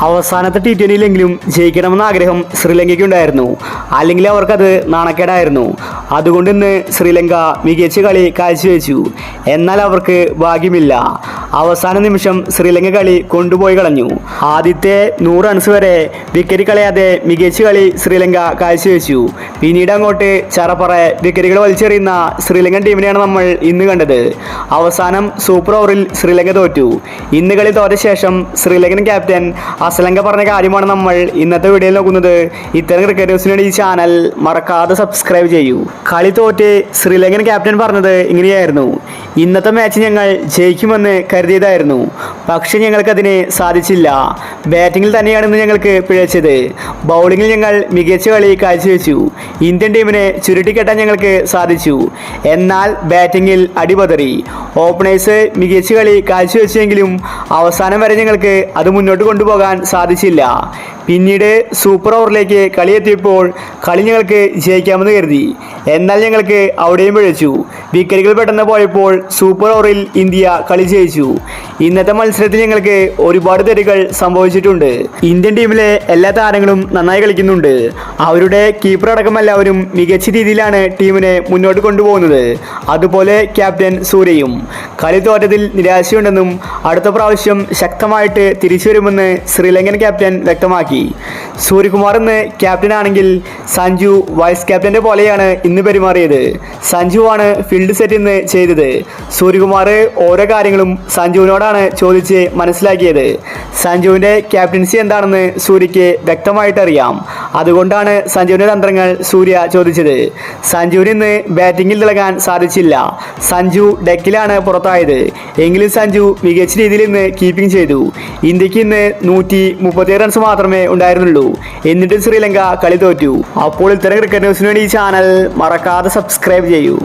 അവസാനത്തെ T20യിലെങ്കിലും ജയിക്കണമെന്ന ആഗ്രഹം ശ്രീലങ്കയ്ക്കുണ്ടായിരുന്നു. അല്ലെങ്കിൽ അവർക്കത് നാണക്കേടായിരുന്നു. അതുകൊണ്ട് ഇന്ന് ശ്രീലങ്ക മികച്ച കളി കാഴ്ചവെച്ചു. എന്നാൽ അവർക്ക് ഭാഗ്യമില്ല. അവസാന നിമിഷം ശ്രീലങ്ക കളി കൊണ്ടുപോയി കളഞ്ഞു. ആദ്യത്തെ 100 റൺസ് വരെ വിക്കറ്റ് കളയാതെ മികച്ച കളി ശ്രീലങ്ക കാഴ്ചവെച്ചു. പിന്നീട് അങ്ങോട്ട് ചറപ്പറ വിക്കറ്റുകൾ വലിച്ചെറിയുന്ന ശ്രീലങ്കൻ ടീമിനെയാണ് നമ്മൾ ഇന്ന് കണ്ടത്. അവസാനം സൂപ്പർ ഓവറിൽ ശ്രീലങ്ക തോറ്റു. ഇന്ന് കളി തോറ്റ ശേഷം ശ്രീലങ്കൻ ക്യാപ്റ്റൻ അസലങ്ക പറഞ്ഞ കാര്യമാണ് നമ്മൾ ഇന്നത്തെ വീഡിയോയിൽ നോക്കുന്നത്. ഇത്തരം ക്രിക്കറ്റ് ന്യൂസിന് വേണ്ടി ഈ ചാനൽ മറക്കാതെ സബ്സ്ക്രൈബ് ചെയ്യൂ. കളി തോറ്റ് ശ്രീലങ്കൻ ക്യാപ്റ്റൻ പറഞ്ഞത് ഇങ്ങനെയായിരുന്നു: ഇന്നത്തെ മാച്ച് ഞങ്ങൾ ജയിക്കുമെന്ന് കരുതിയതായിരുന്നു, പക്ഷെ ഞങ്ങൾക്കതിന് സാധിച്ചില്ല. ബാറ്റിങ്ങിൽ തന്നെയാണ് ഇന്ന് ഞങ്ങൾക്ക് പിഴച്ചത്. ബൗളിങ്ങിൽ ഞങ്ങൾ മികച്ച കളി കാഴ്ചവെച്ചു. ഇന്ത്യൻ ടീമിനെ ചുരുട്ടിക്കെട്ടാൻ ഞങ്ങൾക്ക് സാധിച്ചു. എന്നാൽ ബാറ്റിങ്ങിൽ അടിപതറി. ഓപ്പണേഴ്സ് മികച്ച കളി കാഴ്ചവെച്ചെങ്കിലും അവസാനം വരെ ഞങ്ങൾക്ക് അത് മുന്നോട്ട് കൊണ്ടുപോകാൻ സാധിച്ചില്ല. പിന്നീട് സൂപ്പർ ഓവറിലേക്ക് കളി എത്തിയപ്പോൾ കളി ഞങ്ങൾക്ക് ജയിക്കാമെന്ന് കരുതി. എന്നാൽ ഞങ്ങൾക്ക് അവിടെയും പിഴച്ചു. വിക്കറ്റുകൾ പെട്ടെന്ന് പോയപ്പോൾ സൂപ്പർ ഓവറിൽ ഇന്ത്യ കളി ജയിച്ചു. ഇന്നത്തെ മത്സരത്തിൽ ഞങ്ങൾക്ക് ഒരുപാട് തെറ്റുകൾ സംഭവിച്ചിട്ടുണ്ട്. ഇന്ത്യൻ ടീമിലെ എല്ലാ താരങ്ങളും നന്നായി കളിക്കുന്നുണ്ട്. അവരുടെ കീപ്പർ അടക്കം എല്ലാവരും മികച്ച രീതിയിലാണ് ടീമിനെ മുന്നോട്ട് കൊണ്ടുപോകുന്നത്. അതുപോലെ ക്യാപ്റ്റൻ സൂര്യയും. കളി തോറ്റതിൽ നിരാശയുണ്ടെന്നും അടുത്ത പ്രാവശ്യം ശക്തമായിട്ട് തിരിച്ചു വരുമെന്ന് ശ്രീലങ്കൻ ക്യാപ്റ്റൻ വ്യക്തമാക്കി. സൂര്യകുമാർ ഇന്ന് ക്യാപ്റ്റനാണെങ്കിൽ സഞ്ജു വൈസ് ക്യാപ്റ്റന്റെ പോലെയാണ് ഇന്ന് പെരുമാറിയത്. സഞ്ജുവാണ് ഫീൽഡ് സെറ്റ് ഇന്ന് ചെയ്തത്. സൂര്യകുമാർ ഓരോ കാര്യങ്ങളും സഞ്ജുവിനോടാണ് ചോദിച്ച് മനസ്സിലാക്കിയത്. സഞ്ജുവിൻ്റെ ക്യാപ്റ്റൻസി എന്താണെന്ന് സൂര്യയ്ക്ക് വ്യക്തമായിട്ട് അറിയാം. അതുകൊണ്ടാണ് സഞ്ജുവിൻ്റെ തന്ത്രങ്ങൾ സൂര്യ ചോദിച്ചത്. സഞ്ജുവിന് ഇന്ന് ബാറ്റിങ്ങിൽ തിളങ്ങാൻ സാധിച്ചില്ല. സഞ്ജു ഡെക്കിലാണ് പുറത്തായത്. എങ്കിലും സഞ്ജു മികച്ച രീതിയിൽ ഇന്ന് കീപ്പിംഗ് ചെയ്തു. ഇന്ത്യക്ക് ഇന്ന് 137 റൺസ് മാത്രമേ ഉണ്ടായിരുന്നുള്ളൂ. എന്നിട്ടും ശ്രീലങ്ക കളി തോറ്റു. അപ്പോൾ ഇത്തരം ക്രിക്കറ്റ് ന്യൂസിന് വേണ്ടി ഈ ചാനൽ മറക്കാതെ സബ്സ്ക്രൈബ് ചെയ്യൂ.